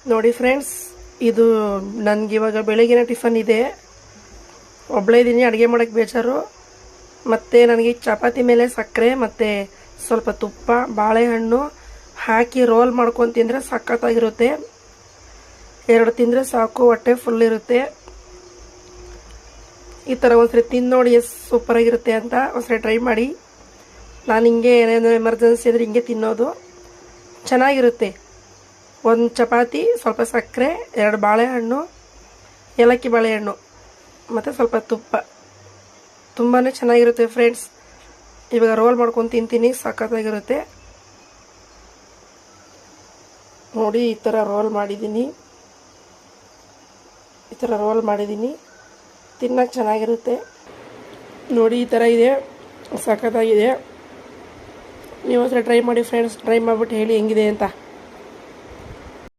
ನೋಡಿ ಫ್ರೆಂಡ್ಸ್, ಇದು ನನಗಿವಾಗ ಬೆಳಗಿನ ಟಿಫನ್ ಇದೆ. ಒಬ್ಬಳೇ ಇದ್ದೀನಿ, ಅಡುಗೆ ಮಾಡೋಕ್ಕೆ ಬೇಜಾರು. ಮತ್ತು ನನಗೆ ಚಪಾತಿ ಮೇಲೆ ಸಕ್ಕರೆ ಮತ್ತು ಸ್ವಲ್ಪ ತುಪ್ಪ, ಬಾಳೆಹಣ್ಣು ಹಾಕಿ ರೋಲ್ ಮಾಡ್ಕೊಂಡು ತಿಂದರೆ ಸಖತ್ತಾಗಿರುತ್ತೆ. 2 ತಿಂದರೆ ಸಾಕು, ಹೊಟ್ಟೆ ಫುಲ್ ಇರುತ್ತೆ. ಈ ಥರ ಒಂದ್ಸರಿ ತಿಂದು ನೋಡಿ ಎಷ್ಟು ಸೂಪರಾಗಿರುತ್ತೆ ಅಂತ. ಒಂದ್ಸರಿ ಟ್ರೈ ಮಾಡಿ. ನಾನು ಹಿಂಗೆ ಏನೇನೋ ಎಮರ್ಜೆನ್ಸಿ ಅಂದರೆ ಹಿಂಗೆ ತಿನ್ನೋದು. ಚೆನ್ನಾಗಿರುತ್ತೆ. 1 ಚಪಾತಿ, ಸ್ವಲ್ಪ ಸಕ್ಕರೆ, 2 ಬಾಳೆಹಣ್ಣು, ಏಲಕ್ಕಿ ಬಾಳೆಹಣ್ಣು ಮತ್ತು ಸ್ವಲ್ಪ ತುಪ್ಪ. ತುಂಬಾ ಚೆನ್ನಾಗಿರುತ್ತೆ ಫ್ರೆಂಡ್ಸ್. ಇವಾಗ ರೋಲ್ ಮಾಡ್ಕೊಂಡು ತಿಂತೀನಿ, ಸಖತ್ತಾಗಿರುತ್ತೆ. ನೋಡಿ, ಈ ಥರ ರೋಲ್ ಮಾಡಿದ್ದೀನಿ. ತಿನ್ನೋಕ್ಕೆ ಚೆನ್ನಾಗಿರುತ್ತೆ. ನೋಡಿ, ಈ ಥರ ಇದೆ, ಸಖತ್ತಾಗಿದೆ. ನೀವು ಒಂದ್ಸಲ ಟ್ರೈ ಮಾಡಿ ಫ್ರೆಂಡ್ಸ್. ಟ್ರೈ ಮಾಡಿಬಿಟ್ಟು ಹೇಳಿ ಹೆಂಗಿದೆ ಅಂತ.